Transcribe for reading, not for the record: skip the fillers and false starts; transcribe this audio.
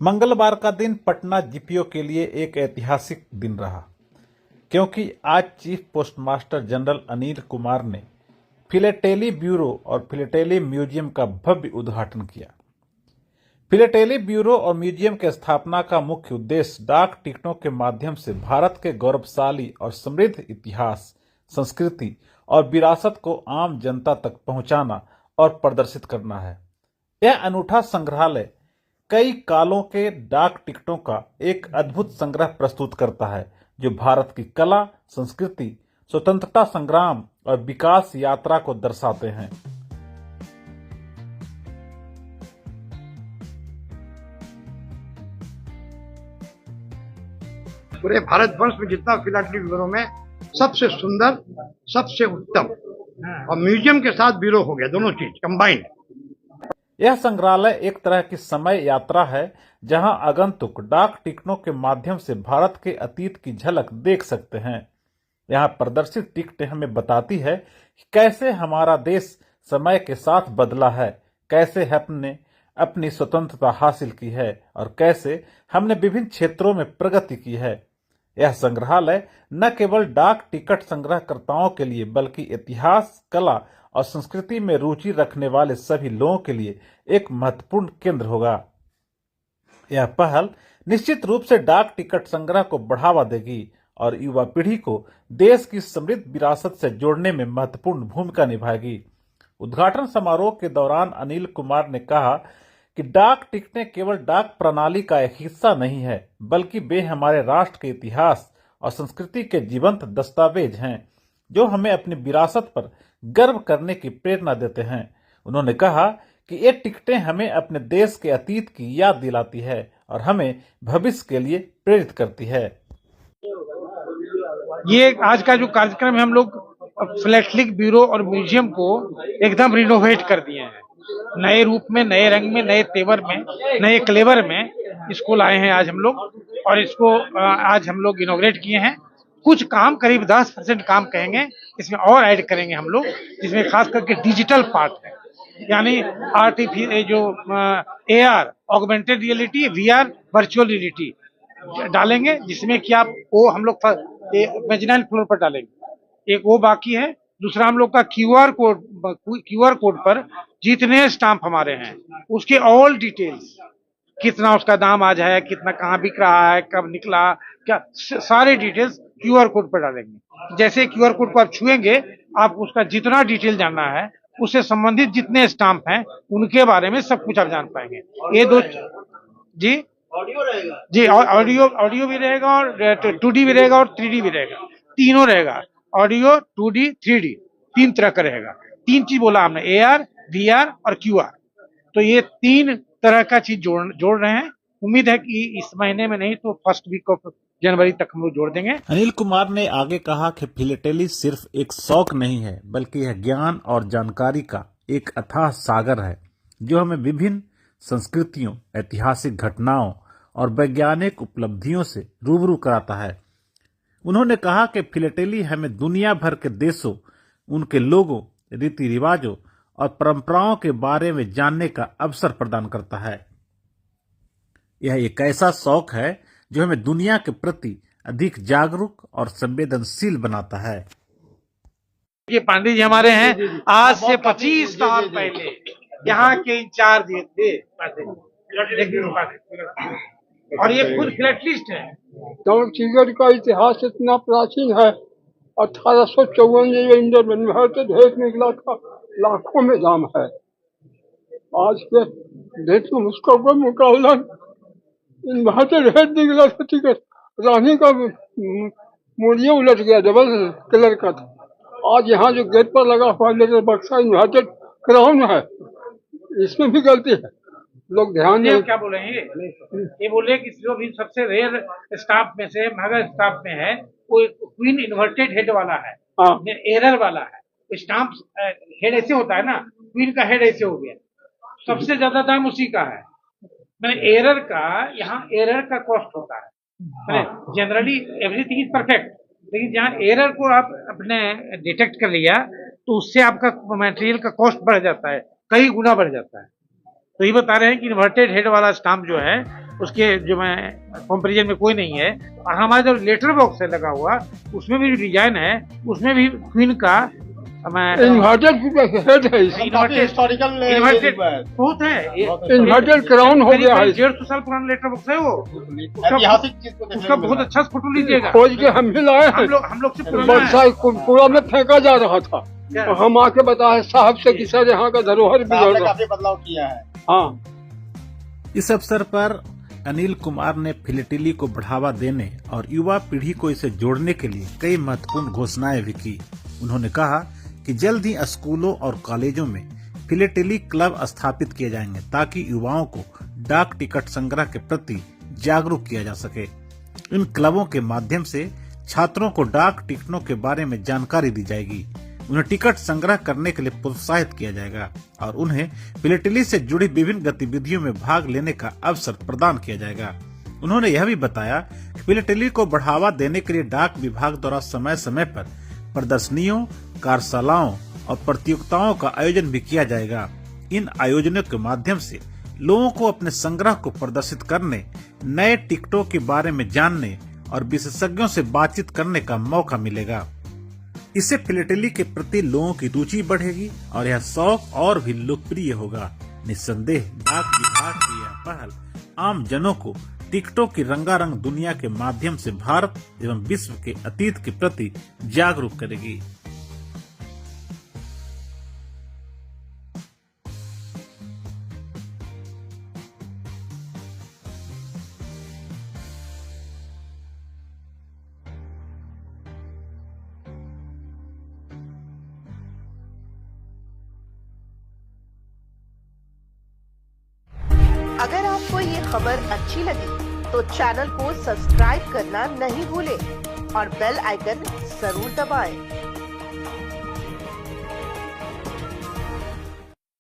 मंगलवार का दिन पटना जीपीओ के लिए एक ऐतिहासिक दिन रहा, क्योंकि आज chief postmaster general Anil Kumar ने फिलेटेली ब्यूरो और फिलेटेली म्यूजियम का भव्य उद्घाटन किया। फिलेटेली ब्यूरो और म्यूजियम की स्थापना का मुख्य उद्देश्य डाक टिकटों के माध्यम से भारत के गौरवशाली और समृद्ध इतिहास, संस्कृति और विरासत को आम जनता तक पहुंचाना और प्रदर्शित करना है। यह अनूठा संग्रहालय कई कालों के डाक टिकटों का एक अद्भुत संग्रह प्रस्तुत करता है, जो भारत की कला, संस्कृति, स्वतंत्रता संग्राम और विकास यात्रा को दर्शाते हैं। पूरे भारतवर्ष में जितना फिलाटेली ब्यूरो में सबसे सुंदर, सबसे उत्तम और म्यूजियम के साथ ब्यूरो हो गया, दोनों चीज कंबाइंड। यह संग्रहालय एक तरह की समय यात्रा है, जहां आगंतुक डाक टिकटों के माध्यम से भारत के अतीत की झलक देख सकते हैं। यहाँ प्रदर्शित टिकटें हमें बताती है कि कैसे हमारा देश समय के साथ बदला है, कैसे हमने अपनी स्वतंत्रता हासिल की है और कैसे हमने विभिन्न क्षेत्रों में प्रगति की है। यह संग्रहालय न केवल डाक टिकट संग्रहकर्ताओं के लिए, बल्कि इतिहास, कला और संस्कृति में रुचि रखने वाले सभी लोगों के लिए एक महत्वपूर्ण केंद्र होगा। यह पहल निश्चित रूप से डाक टिकट संग्रह को बढ़ावा देगी और युवा पीढ़ी को देश की समृद्ध विरासत से जोड़ने में महत्वपूर्ण भूमिका निभाएगी। उद्घाटन समारोह के दौरान अनिल कुमार ने कहा कि डाक टिकटें केवल डाक प्रणाली का एक हिस्सा नहीं है, बल्कि वे हमारे राष्ट्र के इतिहास और संस्कृति के जीवंत दस्तावेज हैं, जो हमें अपनी विरासत पर गर्व करने की प्रेरणा देते हैं। उन्होंने कहा कि ये टिकटें हमें अपने देश के अतीत की याद दिलाती है और हमें भविष्य के लिए प्रेरित करती है। ये आज का जो कार्यक्रम है, हम लोग फिलेटेली ब्यूरो और म्यूजियम को एकदम रिनोवेट कर दिए हैं। नए रूप में, नए रंग में, नए तेवर में, नए क्लेवर में इसको लाए हैं आज हम लोग, और इसको आज हम लोग इनॉग्रेट किए हैं। कुछ काम, करीब 10% काम कहेंगे, इसमें और ऐड करेंगे हम लोग, जिसमें खास करके डिजिटल पार्ट है, यानी आर्टिफिशियल जो AR augmented reality, VR virtual reality डालेंगे, जिसमें कि आप वो हम लोग इमेजिनरी फ्लोर पर डालेंगे। एक वो बाकी है। दूसरा, हम लोग का QR कोड पर जितने स्टाम्प हमारे हैं उसके ऑल डिटेल्स, कितना उसका दाम आज है, कितना कहाँ बिक रहा है, कब निकला, क्या, सारे डिटेल्स QR कोड पर डालेंगे। जैसे QR कोड को आप छुएंगे, आप उसका जितना डिटेल जानना है, उससे संबंधित जितने स्टाम्प हैं उनके बारे में सब कुछ आप जान पाएंगे। ये दो जी ऑडियो रहेगा जी, ऑडियो भी रहेगा और 2D भी रहेगा और 3D भी रहेगा, तीनों रहेगा। ऑडियो, 2D, 3D, तीन तरह का रहेगा। तीन चीज बोला हमने, AR, VR और QR। तो ये तीन तरह का चीज जोड़ रहे हैं। उम्मीद है कि इस महीने में नहीं तो फर्स्ट वीक ऑफ जनवरी तक हम लोग जोड़ देंगे। अनिल कुमार ने आगे कहा कि फिलेटेली सिर्फ एक शौक नहीं है, बल्कि यह ज्ञान और जानकारी का एक अथाह सागर है, जो हमें विभिन्न संस्कृतियों, ऐतिहासिक घटनाओं और वैज्ञानिक उपलब्धियों से रूबरू कराता है। उन्होंने कहा कि फिलेटेली हमें दुनिया भर के देशों, उनके लोगों, रीति रिवाजों और परंपराओं के बारे में जानने का अवसर प्रदान करता है। यह एक ऐसा शौक है जो हमें दुनिया के प्रति अधिक जागरूक और संवेदनशील बनाता है। ये पांडे जी हमारे हैं, आज से 25 साल पहले यहाँ के इंचार्ज थे और ये खुद फिलेटलिस्ट है। डाक टिकट का इतिहास इतना प्राचीन है। 1854 ये इंडियन इन्वर्टेड हेड निकला था, लाखों में दाम है। आज के डेट में उसका कोई मुकाबला, इन्वर्टेड हेड निकला था टिकट, रानी का मूल्य उलट गया, डबल कलर का था। आज यहाँ जो गेट पर लगा हुआ लेटर बक्सा इन्वर्टेड क्राउन है, इसमें भी गलती है। लोग ध्यान दें। क्या बोले ये बोले कि जो भी सबसे रेयर स्टाफ में से, महंगा स्टाफ में है, वो क्वीन इन्वर्टेड हेड वाला है, एरर वाला है। स्टाम्प हेड ऐसे होता है ना, क्वीन का हेड ऐसे हो गया, सबसे ज्यादा दाम उसी का है। मैंने एरर का, यहाँ एरर का कॉस्ट होता है। जनरली एवरीथिंग इज परफेक्ट, लेकिन जहाँ एरर को आप अपने डिटेक्ट कर लिया तो उससे आपका मटेरियल का कॉस्ट बढ़ जाता है, कई गुना बढ़ जाता है। तो ये बता रहे हैं कि इन्वर्टेड हेड वाला स्टाम्प जो है उसके जो मैं कंपैरिजन में कोई नहीं है। और हमारा जो लेटर बॉक्स है लगा हुआ, उसमें भी डिजाइन है, उसमें भी क्वीन का इन्वर्टेड हेड है इसका। हिस्टोरिकल इन्वर्टेड बहुत है, इन्वर्टेड क्राउन हो गया है। 150 साल पुराना लेटर बॉक्स है वो। ऐतिहासिक चीज को उसका बहुत अच्छा फोटो लीजिएगा। खोज के हम भी लाए हैं। हम लोग से पुराना है। बरसात कूड़ा में फेंका जा रहा था, तो हम आके बताए साहब से कि सर यहाँ का धरोहर बिगड़ रहा। काफी बदलाव किया है। हाँ, इस अवसर पर अनिल कुमार ने फिलेटेली को बढ़ावा देने और युवा पीढ़ी को इसे जोड़ने के लिए कई महत्वपूर्ण घोषणाएं भी की। उन्होंने कहा कि जल्द ही स्कूलों और कॉलेजों में फिलेटेली क्लब स्थापित किए जाएंगे ताकि युवाओं को डाक टिकट संग्रह के प्रति जागरूक किया जा सके। इन क्लबों के माध्यम से छात्रों को डाक टिकटों के बारे में जानकारी दी जाएगी, उन्हें टिकट संग्रह करने के लिए प्रोत्साहित किया जाएगा और उन्हें फिलेटेली से जुड़ी विभिन्न गतिविधियों में भाग लेने का अवसर प्रदान किया जाएगा। उन्होंने यह भी बताया कि फिलेटेली को बढ़ावा देने के लिए डाक विभाग द्वारा समय समय पर प्रदर्शनियों, कार्यशालाओं और प्रतियोगिताओं का आयोजन भी किया जाएगा। इन आयोजनों के माध्यम से लोगों को अपने संग्रह को प्रदर्शित करने, नए टिकटों के बारे में जानने और विशेषज्ञों से बातचीत करने का मौका मिलेगा। इससे फिलेटेली के प्रति लोगों की रुचि बढ़ेगी और यह शौक और भी लोकप्रिय होगा। निस्संदेह डाक विभाग की यह पहल आम जनों को टिकटों की रंगारंग दुनिया के माध्यम से भारत एवं विश्व के अतीत के प्रति जागरूक करेगी। अगर आपको ये खबर अच्छी लगी तो चैनल को सब्सक्राइब करना नहीं भूलें और बेल आइकन जरूर दबाएं।